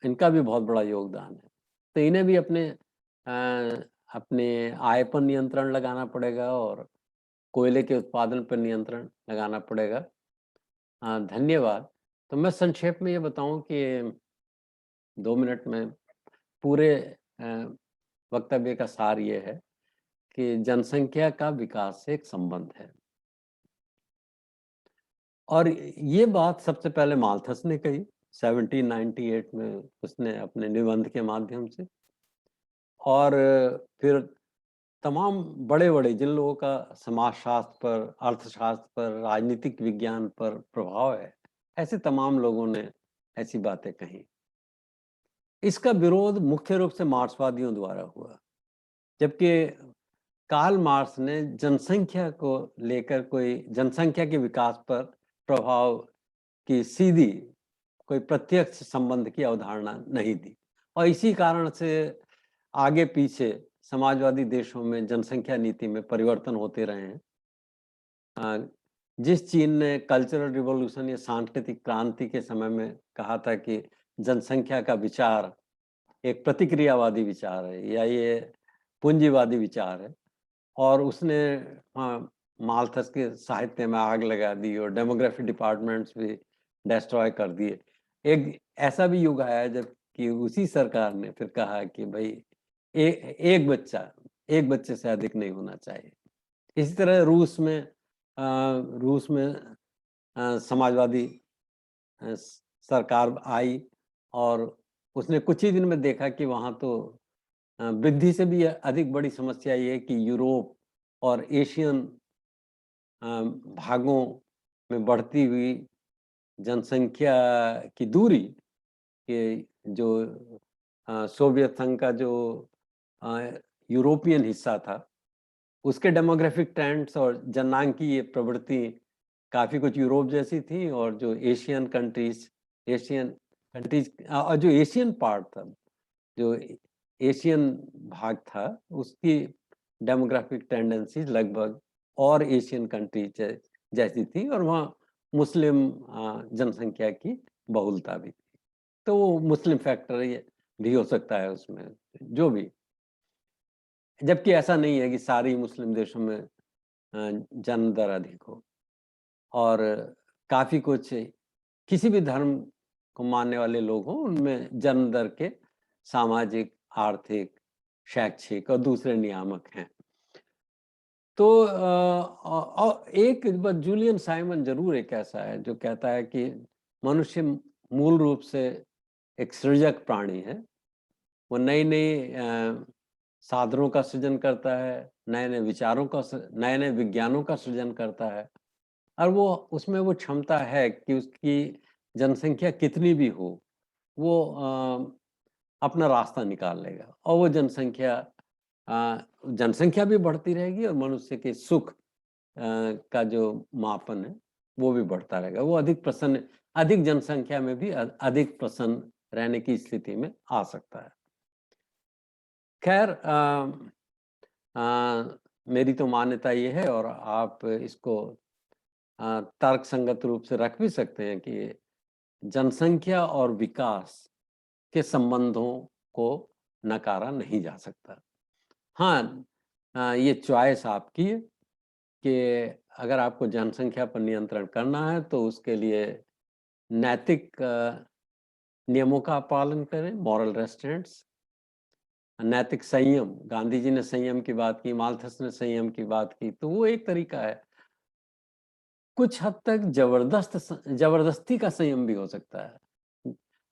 इनका भी बहुत बड़ा योगदान है। तो इन्हें भी अपने आय पर नियंत्रण लगाना पड़ेगा और कोयले के उत्पादन पर नियंत्रण लगाना पड़ेगा। धन्यवाद। तो मैं संक्षेप में ये बताऊँ कि 2 मिनट में पूरे अ, वक्तव्य का सार ये है कि जनसंख्या का विकास से एक संबंध है। और ये बात सबसे पहले माल्थस ने कही 1798 में, उसने अपने निबंध के माध्यम से। और फिर तमाम बड़े-बड़े जिन लोगों का समाजशास्त्र पर, अर्थशास्त्र पर, राजनीतिक विज्ञान पर प्रभाव है, ऐसे तमाम लोगों ने ऐसी बातें कही। इसका विरोध मुख्य रूप से मार्क्सवादियों द्वारा हुआ, जबकि कार्ल मार्क्स ने जनसंख्या को लेकर कोई जनसंख्या के विकास पर प्रभाव की सीधी कोई प्रत्यक्ष संबंध की अवधारणा नहीं दी। और इसी कारण से आगे पीछे समाजवादी देशों में जनसंख्या नीति में परिवर्तन होते रहे हैं। जिस चीन ने कल्चरल रिवॉल्यूशन या सांस्कृतिक क्रांति के समय में कहा था कि जनसंख्या का विचार एक प्रतिक्रियावादी विचार है या ये पूंजीवादी विचार है, और उसने माल्थस के साहित्य में आग लगा दी और डेमोग्राफी डिपार्टमेंट्स भी डिस्ट्रॉय कर दिए। एक ऐसा भी युग आया जब कि उसी सरकार ने फिर कहा कि भाई एक बच्चा, एक बच्चे से अधिक नहीं होना चाहिए। इसी तरह रूस में समाजवादी सरकार आई और उसने कुछ ही दिन में देखा कि वहाँ तो वृद्धि से भी अधिक बड़ी समस्या ये है कि यूरोप और एशियन भागों में बढ़ती हुई जनसंख्या की दूरी के जो सोवियत संघ का जो यूरोपियन हिस्सा था, उसके डेमोग्राफिक ट्रेंड्स और जननांकीय प्रवृत्ति काफ़ी कुछ यूरोप जैसी थी, और जो एशियन कंट्रीज और जो एशियन पार्ट था, जो एशियन भाग था, उसकी डेमोग्राफिक टेंडेंसीज लगभग और एशियन कंट्रीज जैसी थी, और वहाँ मुस्लिम जनसंख्या की बहुलता भी थी। तो वो मुस्लिम फैक्टर ये भी हो सकता है उसमें, जो भी। जबकि ऐसा नहीं है कि सारी मुस्लिम देशों में जन्म दर अधिक हो, और काफ़ी कुछ किसी भी धर्म को मानने वाले लोग हों, उनमें जन्म दर के सामाजिक, आर्थिक, शैक्षिक और दूसरे नियामक हैं। तो और एक बात, जूलियन साइमन ज़रूर एक ऐसा है जो कहता है कि मनुष्य मूल रूप से एक सृजक प्राणी है। वो नई-नई साधनों का सृजन करता है, नए-नए विचारों का नए-नए विज्ञानों का सृजन करता है, और वो उसमें वो क्षमता है कि उसकी जनसंख्या कितनी भी हो, वो अपना रास्ता निकाल लेगा, और वो जनसंख्या भी बढ़ती रहेगी, और मनुष्य के सुख का जो मापन है, वो भी बढ़ता रहेगा। वो अधिक जनसंख्या में भी अधिक प्रसन्न रहने की स्थिति में आ सकता है। खैर, मेरी तो मान्यता ये है, और आप इसको तर्कसंगत रूप से रख भी सकते हैं, कि जनसंख्या और विकास के संबंधों को नकारा नहीं जा सकता। हाँ, ये चॉइस आपकी है कि अगर आपको जनसंख्या पर नियंत्रण करना है, तो उसके लिए नैतिक नियमों का पालन करें, मॉरल रेस्ट्रेंट्स। नैतिक संयम, गांधी जी ने संयम की बात की, माल्थस ने संयम की बात की, तो वो एक तरीका है। कुछ हद तक जबरदस्ती का संयम भी हो सकता है।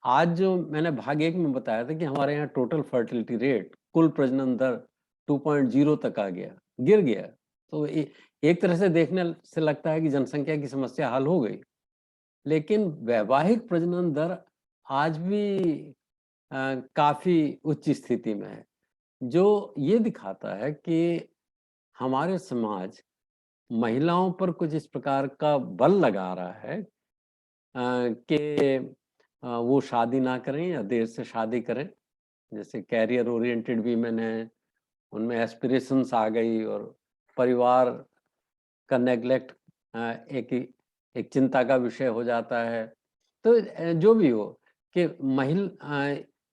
आज जो मैंने भाग 1 में बताया था कि हमारे यहाँ टोटल फर्टिलिटी रेट, कुल प्रजनन दर 2.0 तक आ गया, गिर गया। तो एक तरह से देखने से लगता है कि जनसंख्या की समस्या हल हो गई। लेकिन वैवाहिक प्रजनन दर आज भी काफ़ी उच्च स्थिति में है, जो ये दिखाता है कि हमारे समाज महिलाओं पर कुछ इस प्रकार का बल लगा रहा है कि वो शादी ना करें या देर से शादी करें। जैसे कैरियर ओरिएंटेड वीमेन है, उनमें एस्पिरेशंस आ गई, और परिवार का नेग्लेक्ट एक चिंता का विषय हो जाता है। तो जो भी हो कि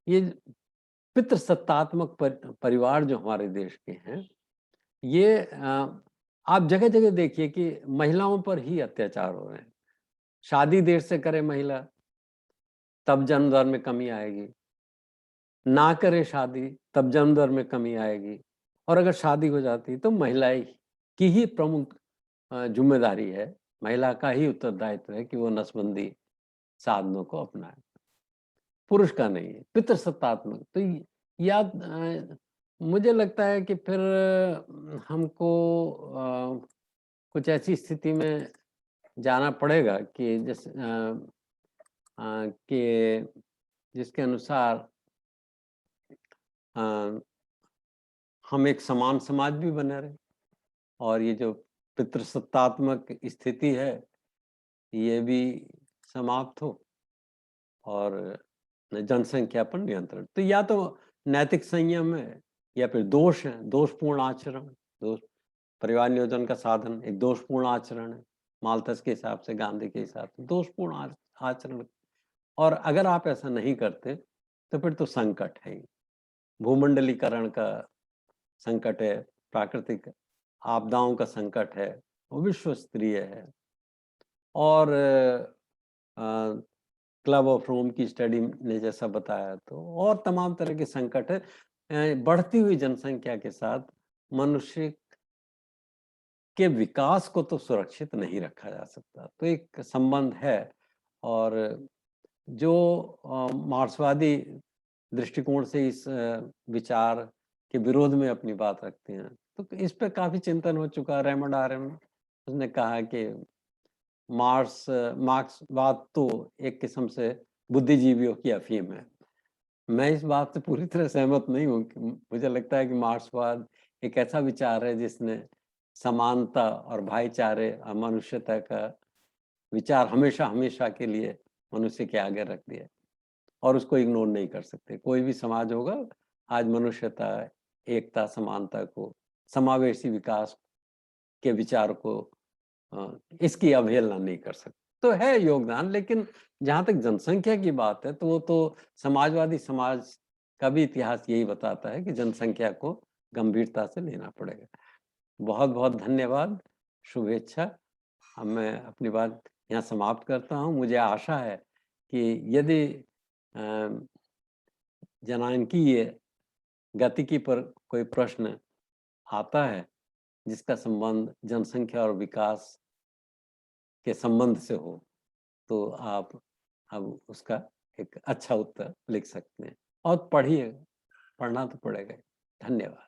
ये पितृसत्तात्मक परिवार जो हमारे देश के हैं, ये आप जगह-जगह देखिए कि महिलाओं पर ही अत्याचार हो रहे हैं। शादी देर से करे महिला, तब जन्म दर में कमी आएगी। ना करे शादी, तब जन्म दर में कमी आएगी। और अगर शादी हो जाती तो महिलाएं की ही प्रमुख ज़िम्मेदारी है, महिला का ही उत्तरदायित्व है कि वो नसबंदी साधनों को अपनाए। पुरुष का नहीं है, पितृसत्तात्मक। तो मुझे लगता है कि फिर हमको कुछ ऐसी स्थिति में जाना पड़ेगा कि कि जिसके अनुसार अ, हम एक समान समाज भी बने रहें, और ये जो पितृसत्तात्मक स्थिति है, ये भी समाप्त हो, और जनसंख्या पर नियंत्रण। तो या तो नैतिक संयम है, या फिर दोष है, दोषपूर्ण आचरण। दोष परिवार नियोजन का साधन एक दोषपूर्ण आचरण है, माल्थस के हिसाब से, गांधी के हिसाब से दोषपूर्ण आचरण। और अगर आप ऐसा नहीं करते, तो फिर तो संकट है ही। भूमंडलीकरण का संकट है, प्राकृतिक आपदाओं का संकट है, वो विश्व स्तरीय है। और क्लब ऑफ रोम की स्टडी ने जैसा बताया, तो और तमाम तरह के संकट है। बढ़ती हुई जनसंख्या के साथ मनुष्य के विकास को तो सुरक्षित नहीं रखा जा सकता। तो एक संबंध है और जो मार्क्सवादी दृष्टिकोण से इस विचार के विरोध में अपनी बात रखते हैं, तो इस पे काफ़ी चिंतन हो चुका है। रेमंड आरम उसने कहा कि मार्क्सवाद तो एक किस्म से बुद्धिजीवियों की अफ़ीम है। मैं इस बात से पूरी तरह सहमत नहीं हूँ कि मुझे लगता है कि मार्क्सवाद एक ऐसा विचार है जिसने समानता और भाईचारे और मनुष्यता का विचार हमेशा के लिए मनुष्य के आगे रख दिया और उसको इग्नोर नहीं कर सकते। कोई भी समाज होगा, आज मनुष्यता, एकता, समानता को, समावेशी विकास के विचार को इसकी अवहेलना नहीं कर सकते। तो है योगदान, लेकिन जहाँ तक जनसंख्या की बात है, तो वो तो समाजवादी समाज का भी इतिहास यही बताता है कि जनसंख्या को गंभीरता से लेना पड़ेगा। बहुत-बहुत धन्यवाद, शुभेच्छा। अब मैं अपनी बात यहाँ समाप्त करता हूँ। मुझे आशा है कि यदि अ, जनांकीय गतिकी पर कोई प्रश्न आता है, जिसका संबंध जनसंख्या और विकास के संबंध से हो, तो आप अब उसका एक अच्छा उत्तर लिख सकते हैं और पढ़िए, पढ़ना तो पड़ेगा ही। धन्यवाद।